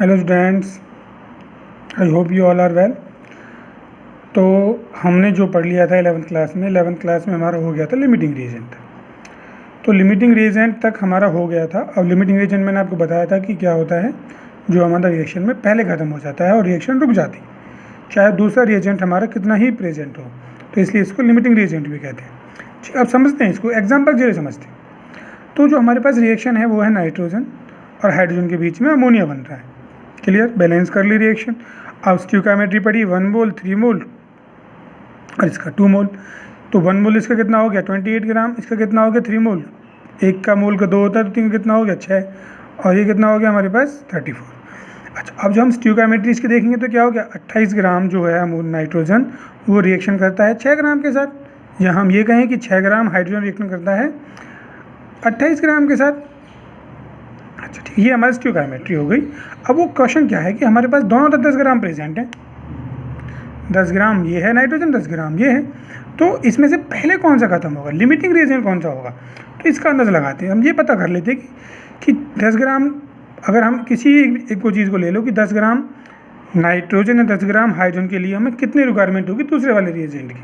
Hello students, I hope you all are well. तो हमने जो पढ़ लिया था 11th क्लास में हमारा हो गया था लिमिटिंग रीजेंट। तो लिमिटिंग रीजेंट तक हमारा हो गया था। अब लिमिटिंग रीजेंट मैंने आपको बताया था कि क्या होता है, जो हमारा रिएक्शन में पहले ख़त्म हो जाता है और रिएक्शन रुक जाती, चाहे दूसरा रिएजेंट हमारा कितना ही प्रेजेंट हो। तो इसलिए इसको लिमिटिंग रीजेंट भी कहते हैं। ठीक, अब समझते हैं इसको, एग्जाम्पल जरिए समझते हैं। तो जो हमारे पास रिएक्शन है वो है नाइट्रोजन और हाइड्रोजन के बीच में अमोनिया बन रहा है। क्लियर, बैलेंस कर ली रिएक्शन। अब स्टोइकियोमेट्री पढ़ी, 1 मोल 3 मोल और इसका 2 मोल। तो 1 मोल इसका कितना हो गया 28 ग्राम, इसका कितना हो गया 3 मोल। एक का मोल का 2 होता है तो 3 का कितना हो गया 6, और ये कितना हो गया हमारे पास 34। अच्छा, अब जो हम स्टोइकियोमेट्री इसकी देखेंगे तो क्या हो गया 28 ग्राम जो है नाइट्रोजन वो रिएक्शन करता है 6 ग्राम के साथ। या हम ये कहें कि 6 ग्राम हाइड्रोजन रिएक्शन करता है 28 ग्राम के साथ। अच्छा ठीक, ये हमारी स्टोइकियोमेट्री हो गई। अब वो क्वेश्चन क्या है कि हमारे पास दोनों 10 ग्राम प्रेजेंट है, 10 ग्राम ये है नाइट्रोजन, 10 ग्राम ये है। तो इसमें से पहले कौन सा खत्म होगा, लिमिटिंग रिएजेंट कौन सा होगा। तो इसका अंदाज़ा लगाते हैं, हम ये पता कर लेते हैं कि 10 ग्राम, अगर हम किसी एक को चीज़ को ले लो कि 10 ग्राम नाइट्रोजन या 10 ग्राम हाइड्रोजन के लिए हमें कितनी रिक्वायरमेंट होगी दूसरे वाले रिएजेंट की।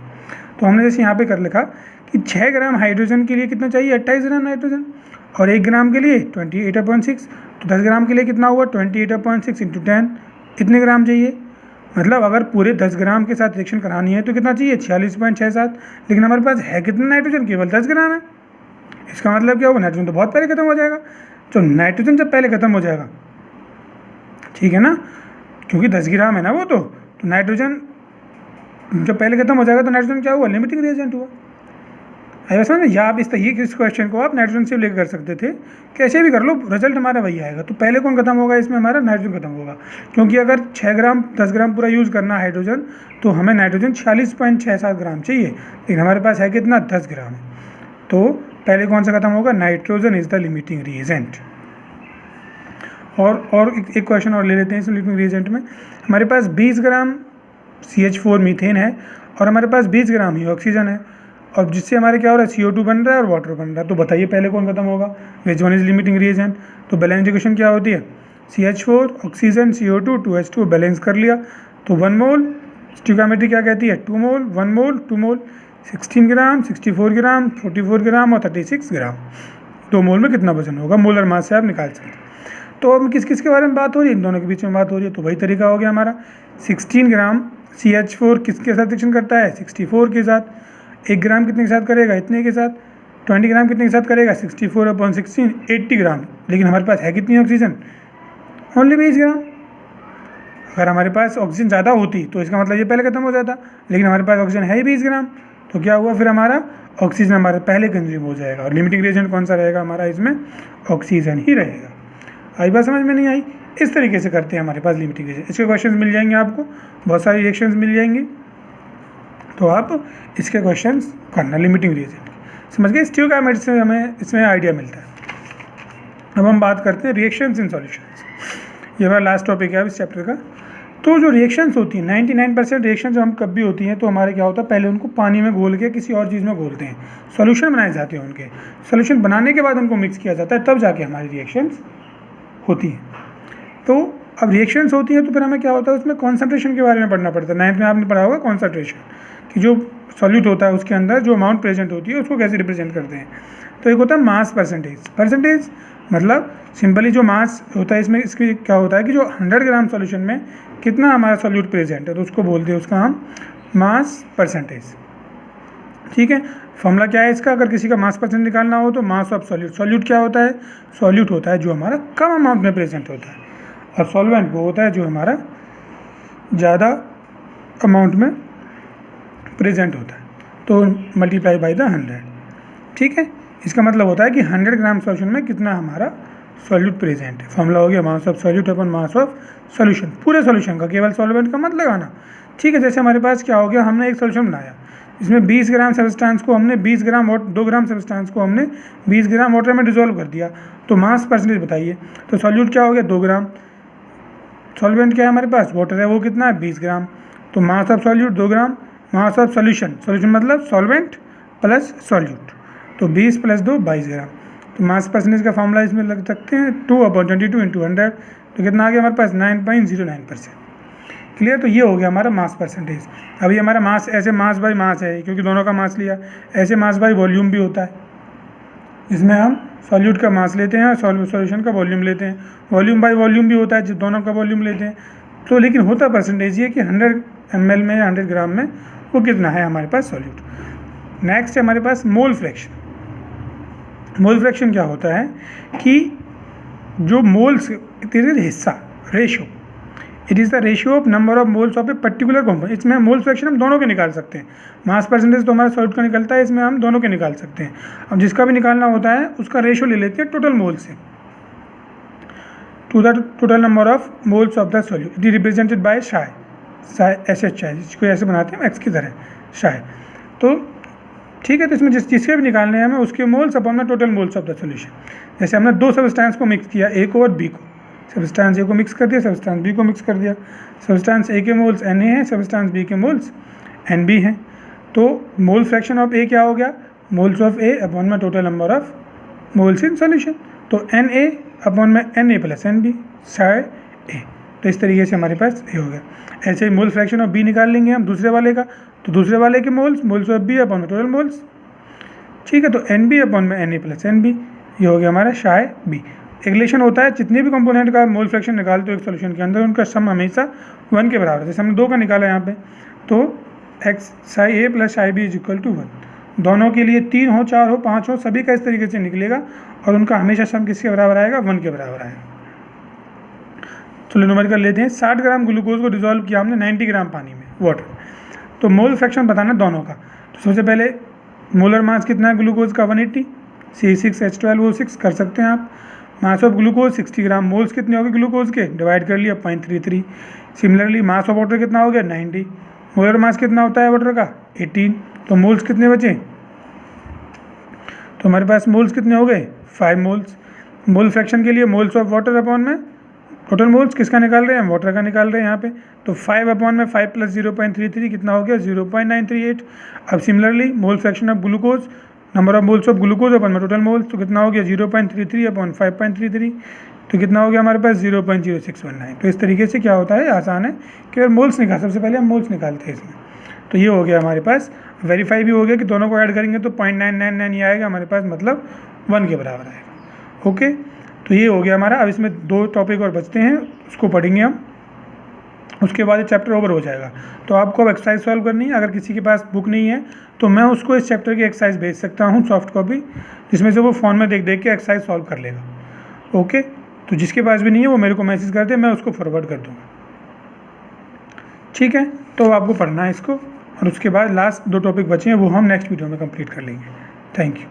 तो हमने जैसे यहाँ पे कर लिखा कि 6 ग्राम हाइड्रोजन के लिए कितना चाहिए 28 ग्राम नाइट्रोजन, और 1 ग्राम के लिए 28.6। तो 10 ग्राम के लिए कितना हुआ 28.6 इंटू 10, इतने ग्राम चाहिए। मतलब अगर पूरे 10 ग्राम के साथ रिएक्शन करानी है तो कितना चाहिए 46.67। लेकिन हमारे पास है कितना नाइट्रोजन, केवल 10 ग्राम है। इसका मतलब क्या होगा, नाइट्रोजन तो बहुत पहले खत्म हो जाएगा। तो नाइट्रोजन जब पहले खत्म हो जाएगा, ठीक है ना, क्योंकि 10 ग्राम है ना वो, तो नाइट्रोजन जब पहले खत्म हो जाएगा तो नाइट्रोजन क्या हुआ, लिमिटिंग रिएजेंट हुआ। आई समझ में, या आप इस क्वेश्चन को आप नाइट्रोजन से लेकर कर सकते थे, कैसे भी कर लो, रिजल्ट हमारा वही आएगा। तो पहले कौन खत्म होगा इसमें, हमारा नाइट्रोजन खत्म होगा, क्योंकि अगर 6 ग्राम 10 ग्राम पूरा यूज़ करना हाइड्रोजन तो हमें नाइट्रोजन 46.67 ग्राम चाहिए, लेकिन हमारे पास है कितना 10 ग्राम। तो पहले कौन सा खत्म होगा, nitrogen is the limiting reagent. और एक क्वेश्चन और ले लेते हैं इस लिमिटिंग रिएजेंट में। हमारे पास 20 ग्राम CH4 मीथेन है और हमारे पास 20 ग्राम ही ऑक्सीजन है, और जिससे हमारे क्या हो रहा है CO2 बन रहा है और वाटर बन रहा है। तो बताइए पहले कौन खत्म होगा, which one is limiting reagent. तो बैलेंस इक्वेशन क्या होती है, CH4 oxygen CO2 2H2 balance कर लिया। तो 1 मोल स्टोइकियोमेट्री क्या कहती है 2 मोल, 1 मोल 2 मोल, 16 ग्राम 64 ग्राम 44 ग्राम और 36 ग्राम। 2 मोल में कितना वजन होगा, मोलर मास से आप निकाल सकते हैं। तो अब किस किस के बारे में बात हो रही है, इन दोनों के बीच में बात हो रही है। तो वही तरीका हो गया हमारा, 16 ग्राम CH4 किसके साथ रिएक्शन करता है 64 के साथ, 1 ग्राम कितने के साथ करेगा, इतने के साथ। 20 ग्राम कितने के साथ करेगा 64/16 80 ग्राम। लेकिन हमारे पास है कितनी ऑक्सीजन, ओनली 20 ग्राम। अगर हमारे पास ऑक्सीजन ज़्यादा होती तो इसका मतलब ये पहले खत्म हो जाता, लेकिन हमारे पास ऑक्सीजन है ही 20 ग्राम। तो क्या हुआ फिर, हमारा ऑक्सीजन हमारे पहले कंज्यूम हो जाएगा, और लिमिटिंग रिएजेंट कौन सा रहेगा हमारा, इसमें ऑक्सीजन ही रहेगा। आई बात समझ में नहीं आई, इस तरीके से करते हैं हमारे पास लिमिटिंग रिएजेंट। इसके क्वेश्चन मिल जाएंगे आपको, बहुत सारी रिएक्शंस मिल जाएंगी, तो आप इसके क्वेश्चंस करना लिमिटिंग रिएजेंट। समझ गए, स्टोइकियोमेट्री से हमें इसमें आइडिया मिलता है। अब हम बात करते हैं रिएक्शंस इन सॉल्यूशंस। ये हमारा लास्ट टॉपिक है इस चैप्टर का। तो जो रिएक्शंस होती हैं 99% रिएक्शन जो हम कब भी होती हैं तो हमारे क्या होता है, पहले उनको पानी में घोल के किसी और चीज़ में घोलते हैं, सॉल्यूशन बनाए जाते हैं उनके। सॉल्यूशन बनाने के बाद उनको मिक्स किया जाता है, तब जाके हमारी रिएक्शंस होती हैं। तो अब रिएक्शंस होती हैं तो फिर हमें क्या होता है, उसमें कॉन्सेंट्रेशन के बारे में पढ़ना पड़ता है। 9th में आपने पढ़ा होगा कॉन्सेंट्रेशन, कि जो सॉल्यूट होता है उसके अंदर जो अमाउंट प्रेजेंट होती है उसको कैसे रिप्रेजेंट करते हैं। तो एक होता है मास परसेंटेज मतलब सिंपली जो मास होता है इसमें, इसकी क्या होता है कि जो 100 ग्राम सॉल्यूशन में कितना हमारा सॉल्यूट प्रेजेंट है तो उसको बोलते हैं उसका हम मास परसेंटेज। ठीक है, फॉर्मूला क्या है इसका, अगर किसी का मास परसेंट निकालना हो तो मास ऑफ सॉल्यूट। सॉल्यूट क्या होता है, सॉल्यूट होता है जो हमारा कम अमाउंट में प्रेजेंट होता है, और सॉल्वेंट वो होता है जो हमारा ज़्यादा अमाउंट में प्रेजेंट होता है। तो मल्टीप्लाई बाई द 100। ठीक है, इसका मतलब होता है कि 100 ग्राम सॉल्यूशन में कितना हमारा सॉल्यूट प्रेजेंट है। फॉर्मूला हो गया mass of solute upon mass of solution, पूरे सॉल्यूशन का, केवल सॉल्वेंट का मत लगाना। ठीक है, जैसे हमारे पास क्या हो गया, हमने एक सॉल्यूशन बनाया, इसमें 20 ग्राम सब्सटेंस को हमने 20 ग्राम 2 ग्राम सब्सटेंस को हमने 20 ग्राम वाटर में डिसॉल्व कर दिया। तो मास परसेंटेज बताइए, तो सॉल्यूट क्या हो गया 2 ग्राम, सॉल्वेंट क्या है हमारे पास वाटर है वो कितना है 20 ग्राम। तो mass of solute 2 gram, mass of solution मतलब सॉल्वेंट प्लस सॉल्यूट, तो 20 + 2 22 ग्राम। तो मास परसेंटेज का फॉर्मूला इसमें लग सकते हैं 2/22 × 100, तो कितना आ गया हमारे पास 9.09%। क्लियर। तो ये हो गया हमारा मास परसेंटेज। अभी हमारा मास ऐसे मास बाई मास है क्योंकि दोनों का मास लिया, ऐसे मास बाई वॉल्यूम भी होता है, इसमें हम सॉल्यूट का मास लेते हैं और सॉल्यूशन का वॉल्यूम लेते हैं। वॉल्यूम बाई वॉल्यूम भी होता है जब दोनों का वॉल्यूम लेते हैं। तो लेकिन होता परसेंटेज ये कि 100 ml में या 100 ग्राम में वो कितना है हमारे पास सॉल्यूट। नेक्स्ट है हमारे पास मोल फ्रैक्शन। मोल फ्रैक्शन क्या होता है कि जो मोल्स हिस्सा ratio, it is the ratio of number of moles of a particular compound. इसमें मोल फ्रैक्शन हम दोनों के निकाल सकते हैं। मास परसेंटेज तो हमारा सॉल्यूट का निकलता है, इसमें हम दोनों के निकाल सकते हैं। अब जिसका भी निकालना होता है उसका रेशियो ले लेते हैं टोटल मोल से to the total number of moles of the solute. It is represented by chi, SH chi, जिसको ऐसे बनाते हैं एक्स की तरह शाय। तो ठीक है, तो इसमें जिसके भी निकालने हैं हमें उसके मोल्स अपॉन में total moles of the solution. जैसे हमने दो सब्सटेंस को मिक्स किया, ए को और बी को, सब्सटेंस ए को मिक्स कर दिया, सब्सटेंस बी को मिक्स कर दिया। सब्सटेंस ए के मोल्स Na हैं, सब्सटेंस बी के मोल्स Nb हैं। तो मोल फ्रैक्शन ऑफ ए क्या हो गया, मोल्स ऑफ ए अपॉन में total number of moles in solution. तो Na अपॉन में Na + Nb शाय ए। तो इस तरीके से हमारे पास ये हो गया। ऐसे ही मोल फ्रैक्शन ऑफ बी निकाल लेंगे हम दूसरे वाले का, तो दूसरे वाले के मोल्स ऑफ बी अपॉन में टोटल मोल्स। ठीक है, तो Nb अपॉन में Na + Nb, ये हो गया हमारा शाय बी। एक रिलेशन होता है, जितने भी कंपोनेंट का मोल फ्रैक्शन निकालते हो एक सॉल्यूशन के अंदर, उनका सम हमेशा 1 के बराबर है। जैसे हमने 2 का निकाला यहाँ पे, तो x शाय ए + शाय बी = 1। दोनों के लिए 3 हो, 4 हो, 5 हो, सभी का इस तरीके से निकलेगा और उनका हमेशा सम किसके बराबर आएगा, 1 के बराबर आएगा। चलो न्यूमेरिकल लेते हैं। 60 ग्राम ग्लूकोज को डिजोल्व किया हमने 90 ग्राम पानी में, वाटर। तो मोल फ्रैक्शन बताना दोनों का। तो सबसे पहले मोलर मास कितना है ग्लूकोज का, 180, C6H12O6 कर सकते हैं आप। Mass of glucose 60 gram, moles कितने हो गए ग्लूकोज के, डिवाइड कर लिया 0.33। सिमिलरली मास ऑफ वाटर कितना हो गया, 90। मोलर मास कितना होता है वाटर का, 18। तो मोल्स कितने बचे, तो हमारे पास मोल्स कितने हो गए, 5 मोल्स। मोल फ्रैक्शन के लिए मोल्स ऑफ वाटर अपॉन में टोटल मोल्स किसका निकाल रहे हैं, वाटर का निकाल रहे हैं यहाँ पे। तो 5 अपॉन में 5 + 0.33 कितना हो गया, 0.938। अब similarly mole fraction of glucose, number of moles of glucose upon में टोटल मोल्स, तो कितना हो गया 0.33 अपॉन 5.33, तो कितना हो गया हमारे पास 0.0619। तो इस तरीके से क्या होता है, आसान है कि अगर मोल्स निकाल, सबसे पहले हम मोल्स निकालते हैं इसमें। तो ये हो गया हमारे पास, वेरीफाई भी हो गया कि दोनों को ऐड करेंगे तो 0.999 ये आएगा हमारे पास, मतलब 1 के बराबर आएगा। ओके, तो ये हो गया हमारा। अब इसमें 2 टॉपिक और बचते हैं, उसको पढ़ेंगे हम, उसके बाद ये चैप्टर ओवर हो जाएगा। तो आपको अब एक्सरसाइज सॉल्व करनी है। अगर किसी के पास बुक नहीं है तो मैं उसको इस चैप्टर की एक्सरसाइज भेज सकता हूँ सॉफ्ट कॉपी, जिसमें से वो फ़ोन में देख देख के एक्सरसाइज सॉल्व कर लेगा। ओके, तो जिसके पास भी नहीं है वो मेरे को मैसेज कर दे, मैं उसको फॉरवर्ड कर दूँगा। ठीक है, तो आपको पढ़ना है इसको, और उसके बाद लास्ट 2 टॉपिक बचे हैं वो हम नेक्स्ट वीडियो में कंप्लीट कर लेंगे। Thank you.